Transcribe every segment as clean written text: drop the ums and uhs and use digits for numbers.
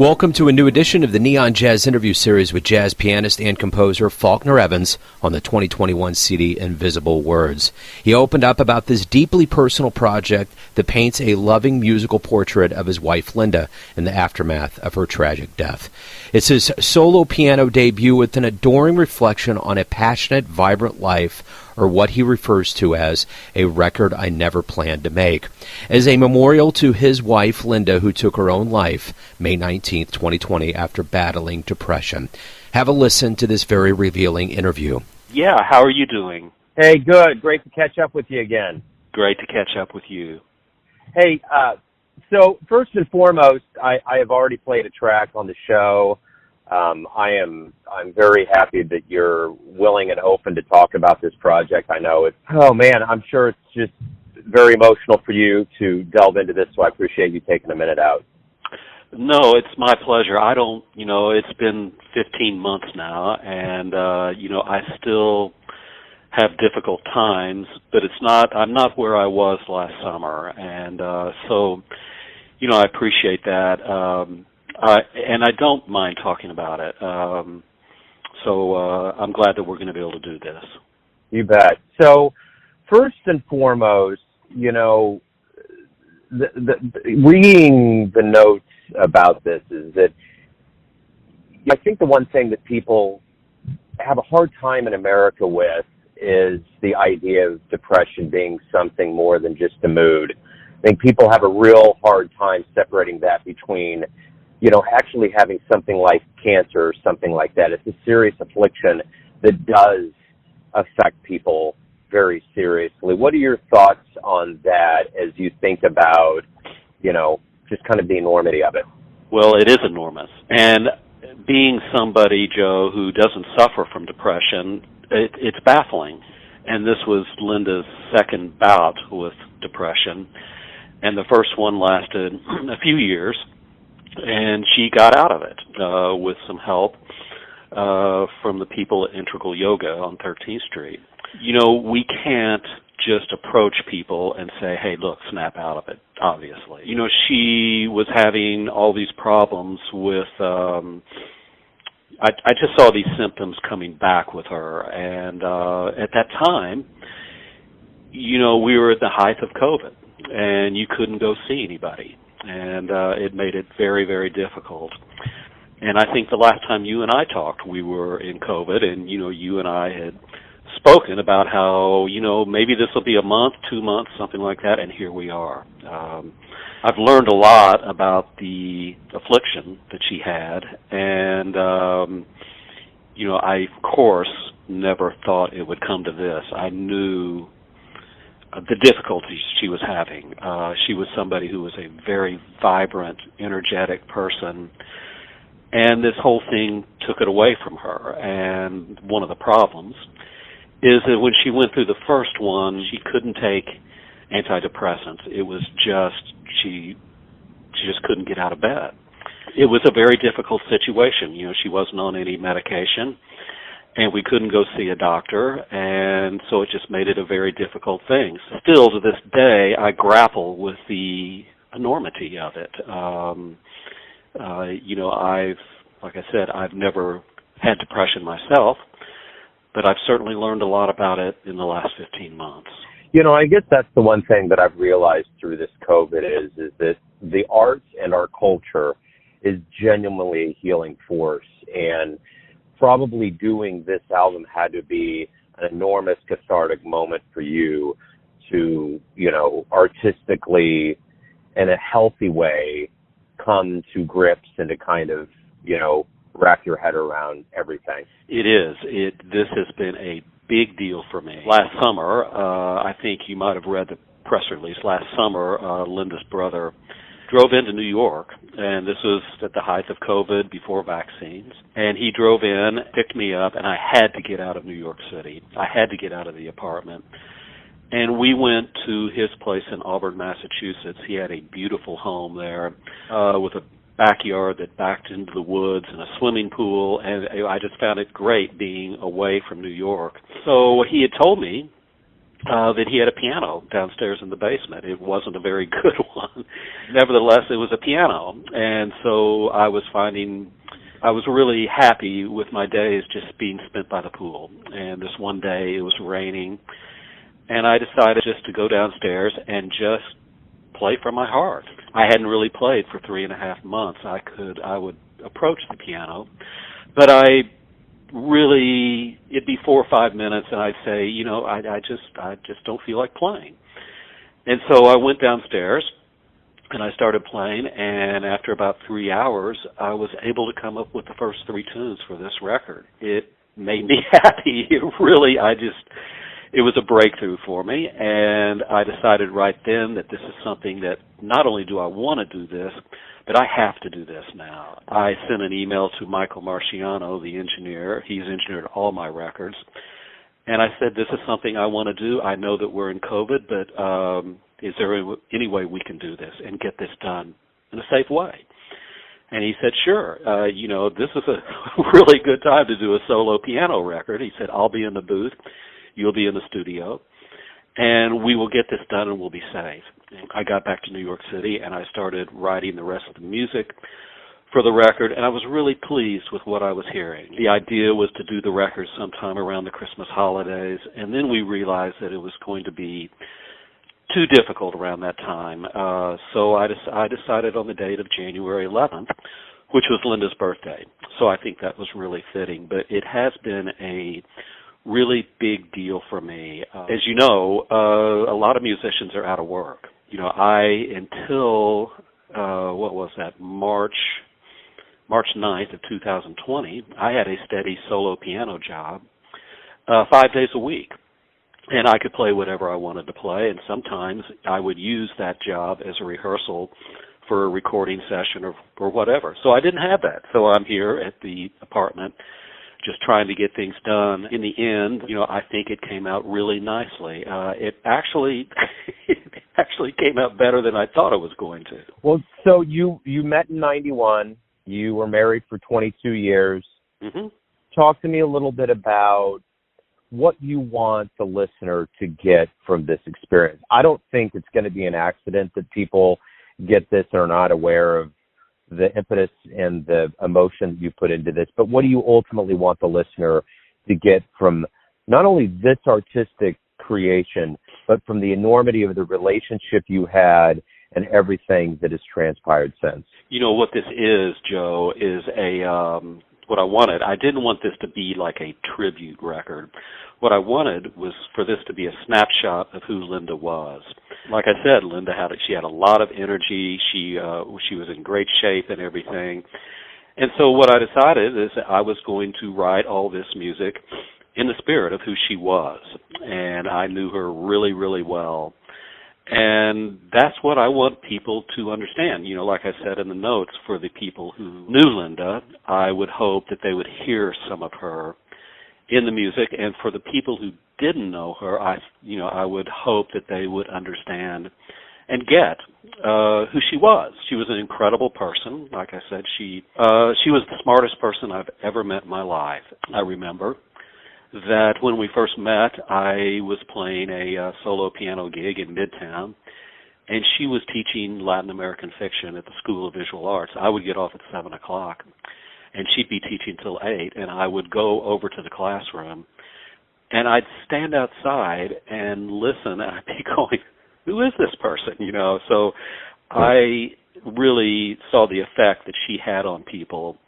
Welcome to a new edition of the Neon Jazz interview series with jazz pianist and composer Falkner Evans on the 2021 CD Invisible Words. He opened up about this deeply personal project that paints a loving musical portrait of his wife Linda in the aftermath of her tragic death. It's his solo piano debut with an adoring reflection on a passionate, vibrant life, or what he refers to as a record I never planned to make, as a memorial to his wife, Linda, who took her own life May 19, 2020, after battling depression. Have a listen to this very revealing interview. Yeah, how are you doing? Hey, good. Great to catch up with you again. Great to catch up with you. Hey, so first and foremost, I have already played a track on the show. I'm very happy that you're willing and open to talk about this project. I know I'm sure it's just very emotional for you to delve into this, so I appreciate you taking a minute out. No, it's my pleasure. It's been 15 months now, and, I still have difficult times, but I'm not where I was last summer, and I appreciate that. And I don't mind talking about it. So I'm glad that we're going to be able to do this. You bet. So first and foremost, reading the notes about this is that I think the one thing that people have a hard time in America with is the idea of depression being something more than just a mood. I think people have a real hard time separating that between actually having something like cancer or something like that. It's a serious affliction that does affect people very seriously. What are your thoughts on that as you think about, just kind of the enormity of it? Well, it is enormous. And being somebody, Joe, who doesn't suffer from depression, it's baffling. And this was Linda's second bout with depression. And the first one lasted a few years. And she got out of it with some help from the people at Integral Yoga on 13th Street. We can't just approach people and say, hey, look, snap out of it, obviously. She was having all these problems with, I just saw these symptoms coming back with her. And at that time, we were at the height of COVID, and you couldn't go see anybody. And it made it very, very difficult. And I think the last time you and I talked, we were in COVID, and, you and I had spoken about how, maybe this will be a month, 2 months, something like that, and here we are. I've learned a lot about the affliction that she had, and, I, of course, never thought it would come to this. I knew the difficulties she was having. She was somebody who was a very vibrant, energetic person, and this whole thing took it away from her. And one of the problems is that when she went through the first one, she couldn't take antidepressants. It was just, she just couldn't get out of bed. It was a very difficult situation. She wasn't on any medication, and we couldn't go see a doctor, and so it just made it a very difficult thing. Still, to this day, I grapple with the enormity of it. I've never had depression myself, but I've certainly learned a lot about it in the last 15 months. I guess that's the one thing that I've realized through this COVID is that the arts and our culture is genuinely a healing force, and probably doing this album had to be an enormous cathartic moment for you to, artistically, in a healthy way, come to grips and to kind of, wrap your head around everything. It is. This has been a big deal for me. Last summer, I think you might have read the press release. Last summer, Linda's brother drove into New York, and this was at the height of COVID, before vaccines, and he drove in, picked me up, and I had to get out of New York City. I had to get out of the apartment, and we went to his place in Auburn, Massachusetts. He had a beautiful home there with a backyard that backed into the woods and a swimming pool, and I just found it great being away from New York. So he had told me that he had a piano downstairs in the basement. It wasn't a very good one. Nevertheless, it was a piano. And so I was really happy with my days just being spent by the pool. And this one day it was raining, and I decided just to go downstairs and just play from my heart. I hadn't really played for 3.5 months. I would approach the piano, but it'd be 4 or 5 minutes, and I'd say, I just don't feel like playing. And so I went downstairs and I started playing, and after about 3 hours, I was able to come up with the first 3 tunes for this record. It made me happy. It was a breakthrough for me, and I decided right then that this is something that not only do I want to do this, but I have to do this now. I sent an email to Michael Marciano, the engineer. He's engineered all my records. And I said, this is something I want to do. I know that we're in COVID, but is there any way we can do this and get this done in a safe way? And he said, sure. This is a really good time to do a solo piano record. He said, I'll be in the booth. You'll be in the studio. And we will get this done and we'll be safe. And I got back to New York City and I started writing the rest of the music for the record, and I was really pleased with what I was hearing. The idea was to do the record sometime around the Christmas holidays, and then we realized that it was going to be too difficult around that time. So I decided on the date of January 11th, which was Linda's birthday. So I think that was really fitting, but it has been a really big deal for me. As you know, a lot of musicians are out of work. Until March 9th of 2020, I had a steady solo piano job 5 days a week. And I could play whatever I wanted to play, and sometimes I would use that job as a rehearsal for a recording session or whatever. So I didn't have that. So I'm here at the apartment just trying to get things done. In the end, I think it came out really nicely. It actually came out better than I thought it was going to. Well, so you met in 91. You were married for 22 years. Mm-hmm. Talk to me a little bit about what you want the listener to get from this experience. I don't think it's going to be an accident that people get this and are not aware of the impetus and the emotion you put into this, but what do you ultimately want the listener to get from not only this artistic creation, but from the enormity of the relationship you had and everything that has transpired since? What this is, Joe, is what I wanted. I didn't want this to be like a tribute record. What I wanted was for this to be a snapshot of who Linda was. Like I said, Linda had a lot of energy. She was in great shape and everything. And so what I decided is that I was going to write all this music in the spirit of who she was. And I knew her really, really well. And that's what I want people to understand. Like I said in the notes, for the people who knew Linda, I would hope that they would hear some of her in the music. And for the people who didn't know her, I would hope that they would understand and get who she was. She was an incredible person. Like I said, she was the smartest person I've ever met in my life. I remember that when we first met, I was playing a solo piano gig in Midtown, and she was teaching Latin American fiction at the School of Visual Arts. I would get off at 7 o'clock, and she'd be teaching till 8, and I would go over to the classroom, and I'd stand outside and listen, and I'd be going, who is this person? So I really saw the effect that she had on people.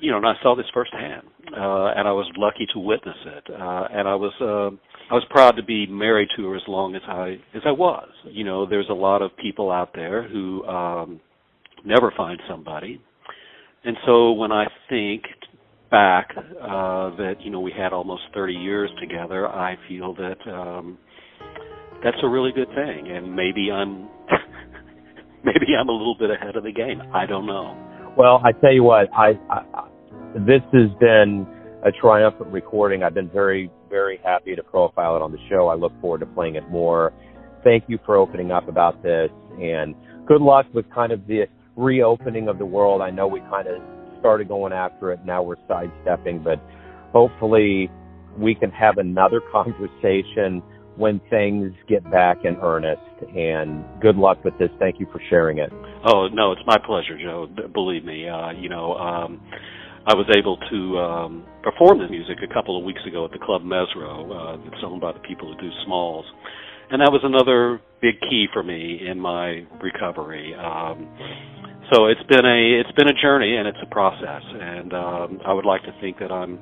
And I saw this firsthand, and I was lucky to witness it. And I was proud to be married to her as long as I was. There's a lot of people out there who never find somebody. And so when I think back that we had almost 30 years together, I feel that that's a really good thing. And maybe I'm a little bit ahead of the game. I don't know. Well, I tell you what, this has been a triumphant recording. I've been very, very happy to profile it on the show. I look forward to playing it more. Thank you for opening up about this, and good luck with kind of the reopening of the world. I know we kind of started going after it. Now we're sidestepping, but hopefully we can have another conversation when things get back in earnest. And good luck with this. Thank you for sharing it. Oh, no, it's my pleasure, Joe. Believe me. I was able to perform this music a couple of weeks ago at the Club Mesro, that's owned by the people who do Smalls. And that was another big key for me in my recovery. So it's been a journey, and it's a process. And I would like to think that I'm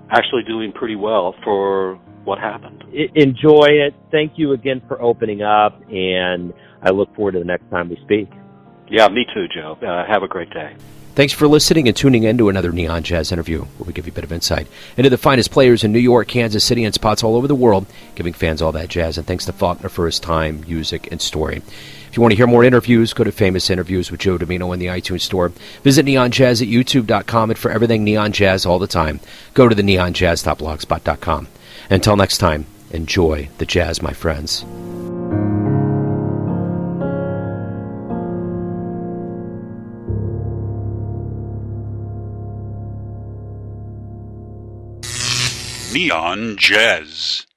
actually doing pretty well for what happened. Enjoy it. Thank you again for opening up, and I look forward to the next time we speak. Yeah, me too, Joe. Have a great day. Thanks for listening and tuning in to another Neon Jazz interview, where we give you a bit of insight into the finest players in New York, Kansas City, and spots all over the world, giving fans all that jazz. And thanks to Falkner for his time, music, and story. If you want to hear more interviews, go to Famous Interviews with Joe Domino in the iTunes Store. Visit neonjazz at youtube.com, and for everything Neon Jazz all the time, go to the neonjazz.blogspot.com. Until next time, enjoy the jazz, my friends. Neon Jazz.